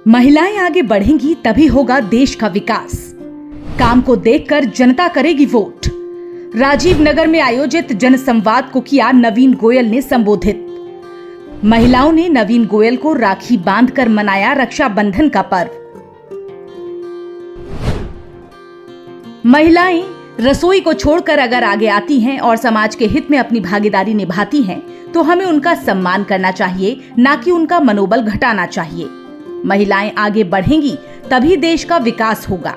महिलाएं आगे बढ़ेंगी तभी होगा देश का विकास। काम को देखकर जनता करेगी वोट। राजीव नगर में आयोजित जनसंवाद को किया नवीन गोयल ने संबोधित। महिलाओं ने नवीन गोयल को राखी बांधकर मनाया रक्षाबंधन का पर्व। महिलाएं रसोई को छोड़कर अगर आगे आती हैं और समाज के हित में अपनी भागीदारी निभाती हैं, तो हमें उनका सम्मान करना चाहिए, ना कि उनका मनोबल घटाना चाहिए। महिलाएं आगे बढ़ेंगी तभी देश का विकास होगा।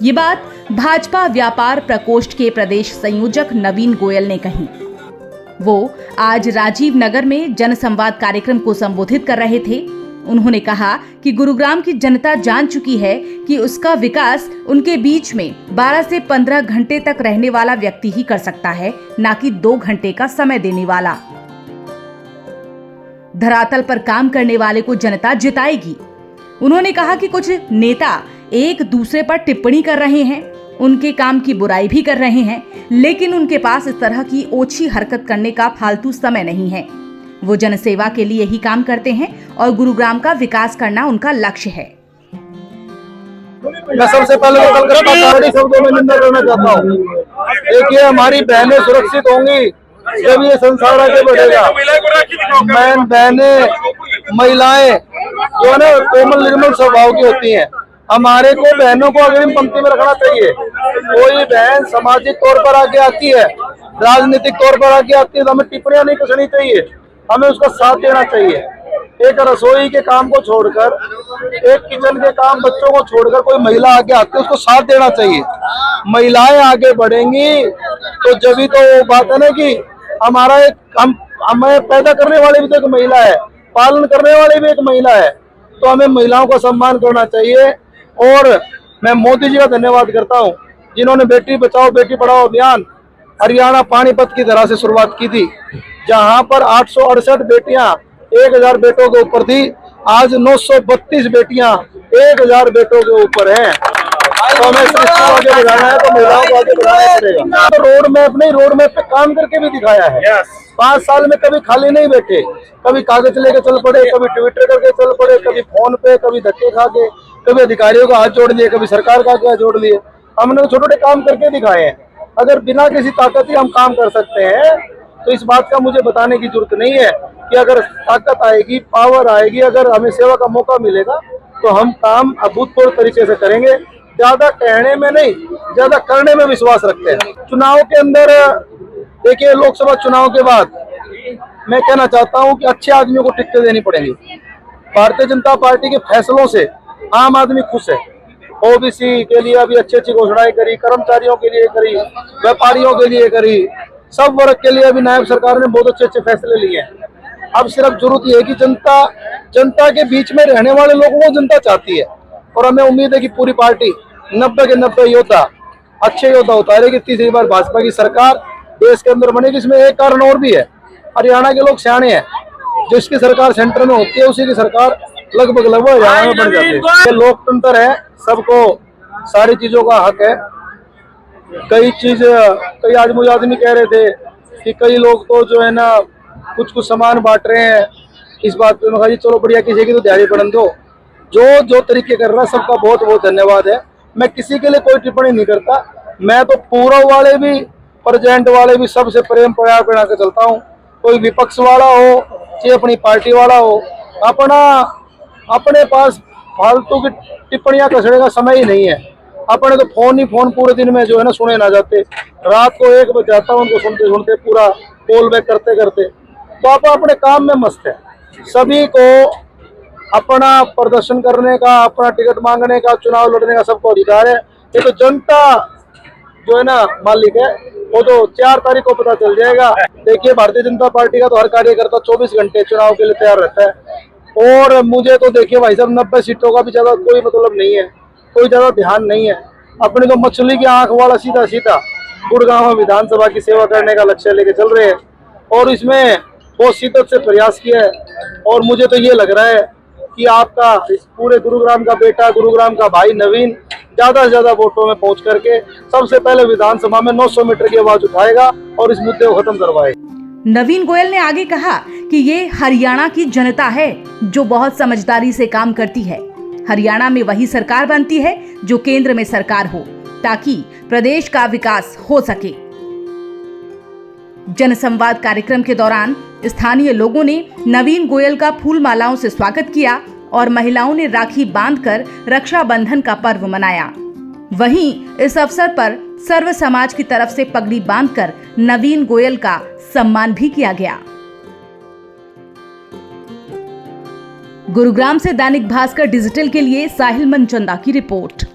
ये बात भाजपा व्यापार प्रकोष्ठ के प्रदेश संयोजक नवीन गोयल ने कही। वो आज राजीव नगर में जनसंवाद कार्यक्रम को संबोधित कर रहे थे। उन्होंने कहा कि गुरुग्राम की जनता जान चुकी है कि उसका विकास उनके बीच में 12 से 15 घंटे तक रहने वाला व्यक्ति ही कर सकता है, ना कि 2 घंटे का समय देने वाला। धरातल पर काम करने वाले को जनता जिताएगी। उन्होंने कहा कि कुछ नेता एक दूसरे पर टिप्पणी कर रहे हैं, उनके काम की बुराई भी कर रहे हैं, लेकिन उनके पास इस तरह की ओछी हरकत करने का फालतू समय नहीं है। वो जनसेवा के लिए ही काम करते हैं और गुरुग्राम का विकास करना उनका लक्ष्य है। मैं सबसे पहले तो कलकत्ता शब्दों में निंदा करना चाहता हूँ। देखिए, हमारी बहनें सुरक्षित होंगी जब ये संसार आगे बढ़ेगा। बहनें, महिलाएं जो है ना, कोमल निर्मल स्वभाव की होती हैं। हमारे को बहनों को अग्रिम पंक्ति में रखना चाहिए। कोई बहन सामाजिक तौर पर आगे आती है, राजनीतिक तौर पर आगे आती है, तो हमें टिप्पणियां नहीं कसनी चाहिए, हमें उसका साथ देना चाहिए। एक रसोई के काम को छोड़कर, एक किचन के काम, बच्चों को छोड़कर कोई महिला आगे आती है, उसको साथ देना चाहिए। महिलाएं आगे बढ़ेंगी तो जब ही तो वो बात है ना कि हमारा एक हमें पैदा करने वाली भी तो एक महिला है, पालन करने वाली भी एक महिला है, तो हमें महिलाओं का सम्मान करना चाहिए। और मैं मोदी जी का धन्यवाद करता हूँ, जिन्होंने बेटी बचाओ बेटी पढ़ाओ अभियान हरियाणा पानीपत की तरह से शुरुआत की थी, जहां पर 868 बेटियां 1000 बेटों के ऊपर थी। आज 932 बेटियां 1000 बेटों के ऊपर हैं। तो हमें आगे बढ़ाना है, तो महिलाओं को आगे बढ़ाना पड़ेगा। तो रोड मैप पे काम करके भी दिखाया है। 5 साल में कभी खाली नहीं बैठे, कभी कागज लेके चल पड़े, कभी ट्विटर करके चल पड़े, कभी फोन पे, कभी धक्के खा के, कभी अधिकारियों का हाथ जोड़ लिए, कभी सरकार का हाथ जोड़ लिए। हमने छोटे छोटे काम करके दिखाए हैं। अगर बिना किसी ताकत ही हम काम कर सकते हैं, तो इस बात का मुझे बताने की जरूरत नहीं है कि अगर ताकत आएगी, पावर आएगी, अगर हमें सेवा का मौका मिलेगा, तो हम काम अभूतपूर्व तरीके से करेंगे। ज्यादा कहने में नहीं, ज्यादा करने में विश्वास रखते हैं। चुनाव के अंदर देखिए, लोकसभा चुनाव के बाद मैं कहना चाहता हूं कि अच्छे आदमियों को टिकटें देनी पड़ेंगी। भारतीय जनता पार्टी के फैसलों से आम आदमी खुश है। ओबीसी के लिए अभी अच्छी घोषणाएं करी, कर्मचारियों के लिए करी, व्यापारियों के लिए करी, सब वर्ग के लिए अभी नायब सरकार ने बहुत अच्छे फैसले लिए हैं। अब सिर्फ जरूरत यह है कि जनता के बीच में रहने वाले लोगों को जनता चाहती है, और हमें उम्मीद है कि पूरी पार्टी 90 के 90 योद्धा, अच्छे योद्धा उतारेगी। तीसरी बार भाजपा की सरकार देश के अंदर बनेगी। इसमें एक कारण और भी है, हरियाणा के लोग सियाने हैं, जिसकी सरकार सेंटर में होती है उसी की सरकार लगभग हरियाणा में बन जाती है। ये लोकतंत्र है, सबको सारी चीजों का हक है। कई आज मुझे आदमी कह रहे थे कि कई लोग तो जो है ना कुछ सामान बांट रहे हैं। इस बात पे मैं कहा, चलो बढ़िया, किसी की तो दिहाड़ी पड़न दो। जो तरीके कर रहा है, सबका बहुत बहुत धन्यवाद है। मैं किसी के लिए कोई टिप्पणी नहीं करता। मैं तो पूर्व वाले भी, प्रेजेंट वाले भी, सबसे प्रेम प्यार बना के चलता हूँ। कोई विपक्ष वाला हो चाहे अपनी पार्टी वाला हो, अपने पास फालतू की टिप्पणियां कसने का समय ही नहीं है। अपने तो फोन पूरे दिन में जो है ना सुने ना जाते। रात को 1 बजे आता हूँ उनको सुनते सुनते, पूरा कॉल बैक करते करते। तो आप अपने काम में मस्त है। सभी को अपना प्रदर्शन करने का, अपना टिकट मांगने का, चुनाव लड़ने का सबको अधिकार है। ये तो जनता जो है ना मालिक है, वो तो 4 तारीख को पता चल जाएगा। देखिए, भारतीय जनता पार्टी का तो हर कार्यकर्ता 24 घंटे चुनाव के लिए तैयार रहता है। और मुझे तो देखिए भाई साहब, 90 सीटों का भी ज्यादा कोई मतलब नहीं है, कोई ज्यादा ध्यान नहीं है। अपने तो मछली की आंख वाला सीधा गुड़गांव विधानसभा की सेवा करने का लक्ष्य लेके चल रहे हैं, और इसमें बहुत शिद्दत से प्रयास किया है। और मुझे तो ये लग रहा है कि आपका इस पूरे गुरुग्राम का बेटा, गुरुग्राम का भाई नवीन ज्यादा से ज्यादा वोटों में पहुंच करके सबसे पहले विधानसभा में 900 मीटर की आवाज उठाएगा और इस मुद्दे को खत्म करवाएगा। नवीन गोयल ने आगे कहा कि ये हरियाणा की जनता है जो बहुत समझदारी से काम करती है। हरियाणा में वही सरकार बनती है जो केंद्र में सरकार हो, ताकि प्रदेश का विकास हो सके। जनसंवाद कार्यक्रम के दौरान स्थानीय लोगों ने नवीन गोयल का फूल मालाओं से स्वागत किया और महिलाओं ने राखी बांधकर रक्षाबंधन का पर्व मनाया। वहीं इस अवसर पर सर्व समाज की तरफ से पगड़ी बांधकर नवीन गोयल का सम्मान भी किया गया। गुरुग्राम से दैनिक भास्कर डिजिटल के लिए साहिल मनचंदा की रिपोर्ट।